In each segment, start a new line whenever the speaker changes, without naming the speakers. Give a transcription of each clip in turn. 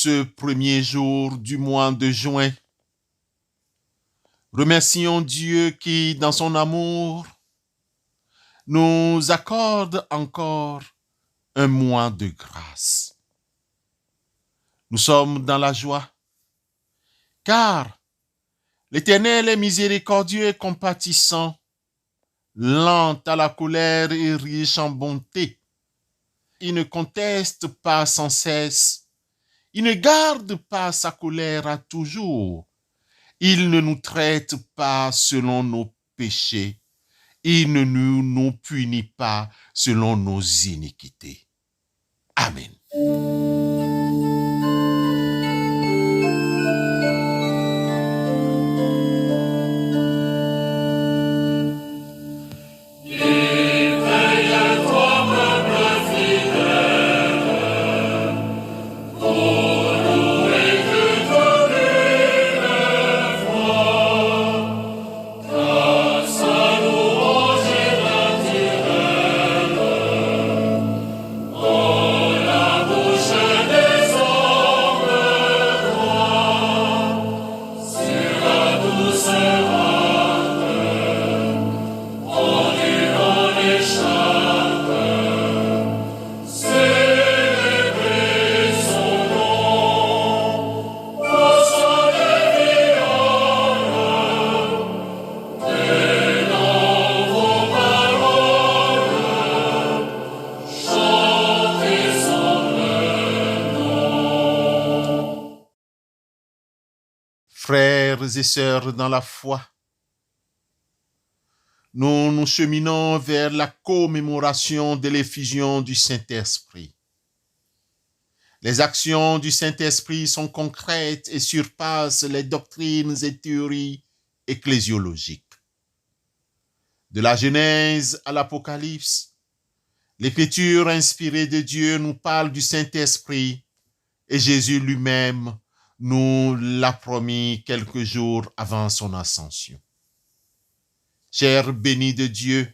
ce premier jour du mois de juin. Remercions Dieu qui, dans son amour, nous accorde encore un mois de grâce. Nous sommes dans la joie, car l'Éternel est miséricordieux et compatissant, lent à la colère et riche en bonté. Il ne conteste pas sans cesse, il ne garde pas sa colère à toujours. Il ne nous traite pas selon nos péchés. Il ne nous punit pas selon nos iniquités. Amen. Frères et sœurs dans la foi, nous cheminons vers la commémoration de l'effusion du Saint-Esprit. Les actions du Saint-Esprit sont concrètes et surpassent les doctrines et théories ecclésiologiques. De la Genèse à l'Apocalypse, l'Écriture inspirée de Dieu nous parle du Saint-Esprit et Jésus lui-même nous l'a promis quelques jours avant son ascension. Chers bénis de Dieu,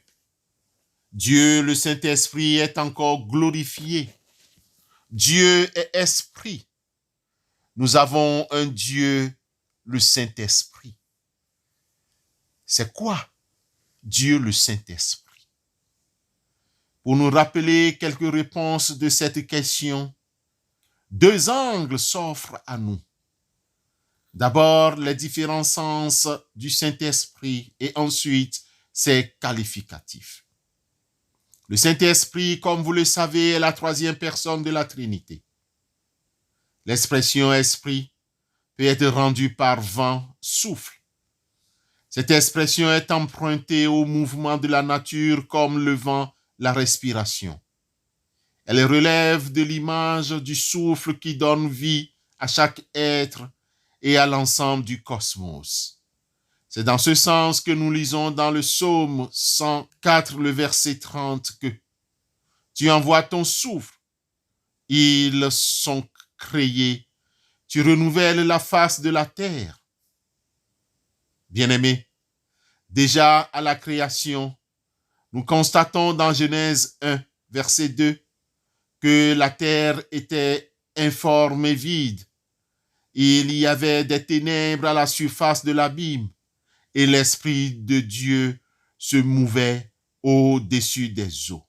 Dieu le Saint-Esprit est encore glorifié. Dieu est esprit. Nous avons un Dieu, le Saint-Esprit. C'est quoi Dieu le Saint-Esprit? Pour nous rappeler quelques réponses de cette question, deux angles s'offrent à nous. D'abord, les différents sens du Saint-Esprit et ensuite ses qualificatifs. Le Saint-Esprit, comme vous le savez, est la troisième personne de la Trinité. L'expression esprit peut être rendue par vent, souffle. Cette expression est empruntée au mouvement de la nature comme le vent, la respiration. Elle relève de l'image du souffle qui donne vie à chaque être et à l'ensemble du cosmos. C'est dans ce sens que nous lisons dans le psaume 104, le verset 30, que tu envoies ton souffle, ils sont créés, tu renouvelles la face de la terre. Bien-aimés, déjà à la création, nous constatons dans Genèse 1, verset 2, que la terre était informe et vide. Il y avait des ténèbres à la surface de l'abîme et l'Esprit de Dieu se mouvait au-dessus des eaux.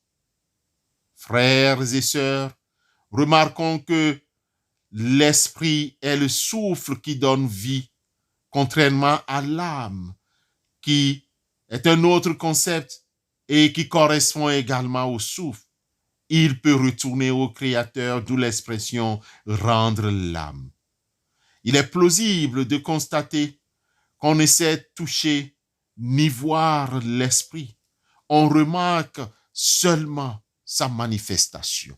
Frères et sœurs, remarquons que l'Esprit est le souffle qui donne vie, contrairement à l'âme, qui est un autre concept et qui correspond également au souffle. Il peut retourner au Créateur, d'où l'expression « rendre l'âme ». Il est plausible de constater qu'on ne sait toucher ni voir l'Esprit. On remarque seulement sa manifestation.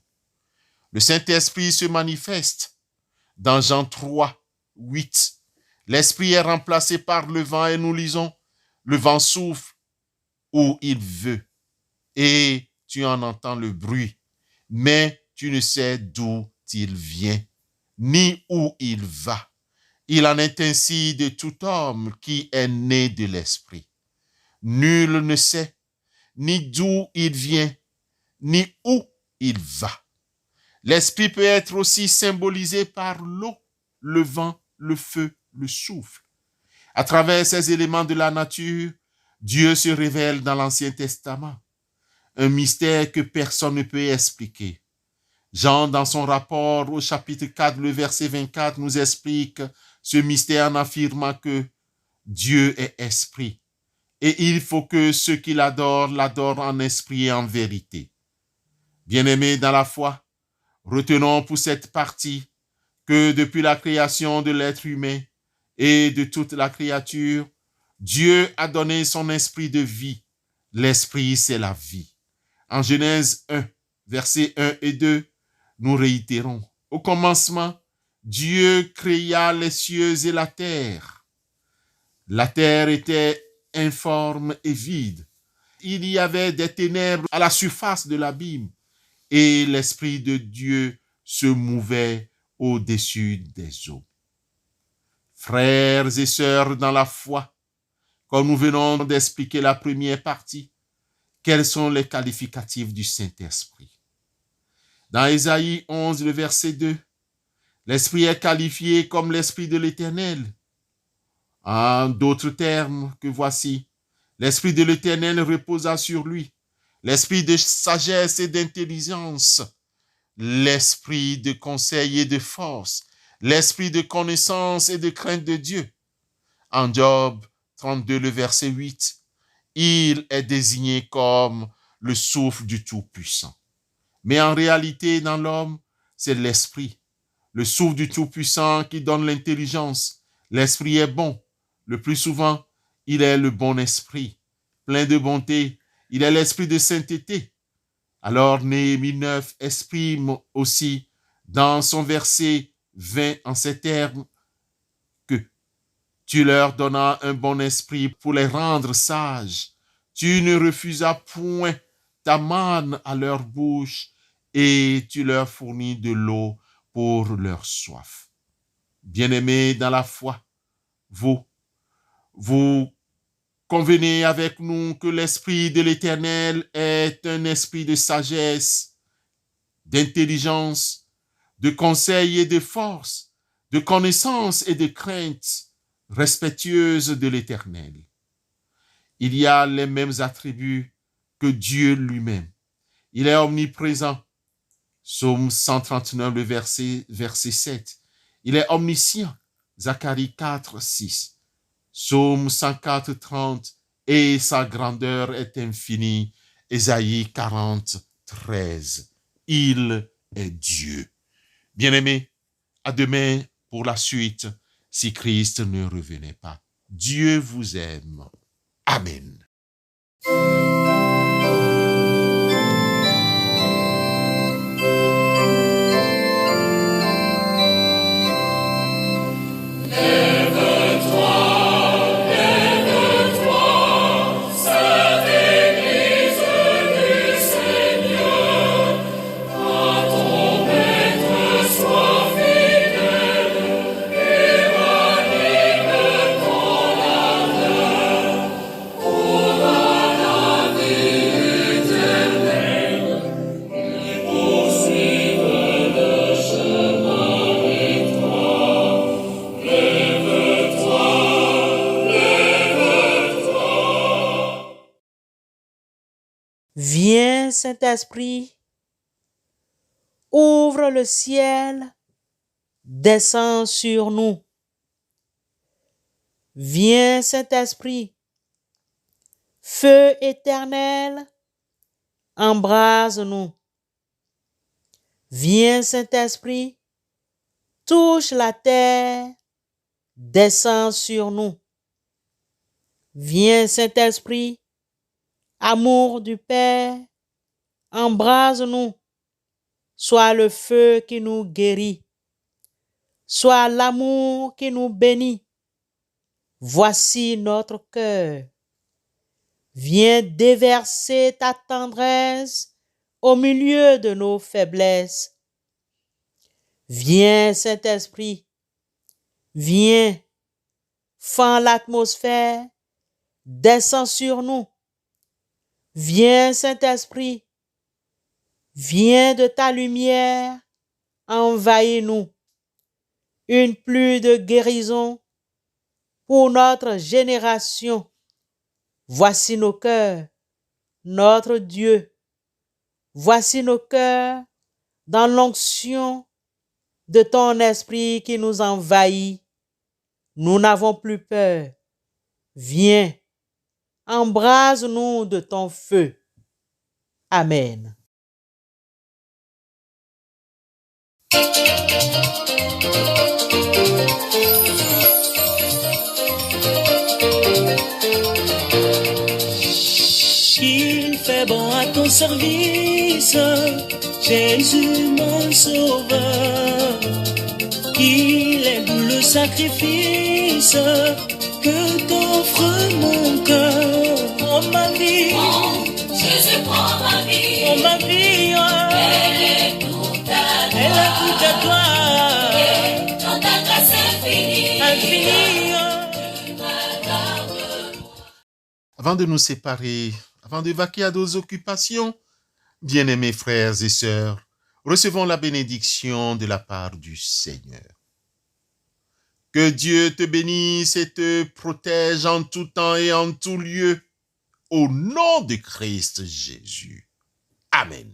Le Saint-Esprit se manifeste dans Jean 3, 8. L'Esprit est remplacé par le vent et nous lisons « Le vent souffle où il veut et tu en entends le bruit, mais tu ne sais d'où il vient, ni où il va. Il en est ainsi de tout homme qui est né de l'Esprit. Nul ne sait ni d'où il vient, ni où il va. L'esprit peut être aussi symbolisé par l'eau, le vent, le feu, le souffle. À travers ces éléments de la nature, Dieu se révèle dans l'Ancien Testament, un mystère que personne ne peut expliquer. Jean, dans son rapport au chapitre 4, le verset 24, nous explique ce mystère en affirmant que Dieu est esprit et il faut que ceux qui l'adorent en esprit et en vérité. Bien-aimés dans la foi, retenons pour cette partie que depuis la création de l'être humain et de toute la créature, Dieu a donné son esprit de vie. L'esprit, c'est la vie. En Genèse 1, versets 1 et 2, nous réitérons. Au commencement, Dieu créa les cieux et la terre. La terre était informe et vide. Il y avait des ténèbres à la surface de l'abîme et l'Esprit de Dieu se mouvait au-dessus des eaux. Frères et sœurs dans la foi, comme nous venons d'expliquer la première partie, quels sont les qualificatifs du Saint-Esprit? Dans Ésaïe 11, le verset 2, l'Esprit est qualifié comme l'Esprit de l'Éternel. En d'autres termes que voici, l'Esprit de l'Éternel reposa sur lui, l'Esprit de sagesse et d'intelligence, l'Esprit de conseil et de force, l'Esprit de connaissance et de crainte de Dieu. En Job 32, le verset 8, il est désigné comme le souffle du Tout-Puissant. Mais en réalité, dans l'homme, c'est l'Esprit, le souffle du Tout-Puissant qui donne l'intelligence. L'Esprit est bon. Le plus souvent, il est le bon esprit, plein de bonté. Il est l'esprit de sainteté. Alors, Néhémie 9 exprime aussi dans son verset 20 en ces termes que tu leur donnas un bon esprit pour les rendre sages. Tu ne refusas point ta manne à leur bouche et tu leur fournis de l'eau pour leur soif. Bien-aimés dans la foi, vous convenez avec nous que l'Esprit de l'Éternel est un esprit de sagesse, d'intelligence, de conseil et de force, de connaissance et de crainte, respectueuse de l'Éternel. Il y a les mêmes attributs que Dieu lui-même. Il est omniprésent. Psaume 139, le verset 7. Il est omniscient. Zacharie 4, 6. Psaume 104, 30. Et sa grandeur est infinie. Ésaïe 40, 13. Il est Dieu. Bien-aimés, à demain pour la suite, si Christ ne revenait pas. Dieu vous aime. Amen.
Viens, Saint-Esprit, ouvre le ciel, descends sur nous. Viens, Saint-Esprit, feu éternel, embrase-nous. Viens, Saint-Esprit, touche la terre, descends sur nous. Viens, Saint-Esprit, amour du Père, embrase-nous. Sois le feu qui nous guérit. Sois l'amour qui nous bénit. Voici notre cœur. Viens déverser ta tendresse au milieu de nos faiblesses. Viens, Saint-Esprit, viens, fends l'atmosphère, descends sur nous. Viens, Saint-Esprit, viens de ta lumière, envahis-nous. Une pluie de guérison pour notre génération. Voici nos cœurs, notre Dieu. Voici nos cœurs dans l'onction de ton esprit qui nous envahit. Nous n'avons plus peur. Viens, embrase-nous de ton feu. Amen.
Il fait bon à ton service, Jésus mon sauveur. Il est doux le sacrifice que t'offre mon cœur. Oh ma vie,
Oh, Jésus prend ma vie,
oh ma vie, oh.
elle est toute à toi,
Elle est toute à toi,
et dans ta grâce infinie,
infinie, oh.
Avant de nous séparer, avant de vaquer à nos occupations, bien-aimés frères et sœurs, recevons la bénédiction de la part du Seigneur. Que Dieu te bénisse et te protège en tout temps et en tout lieu, au nom de Christ Jésus. Amen.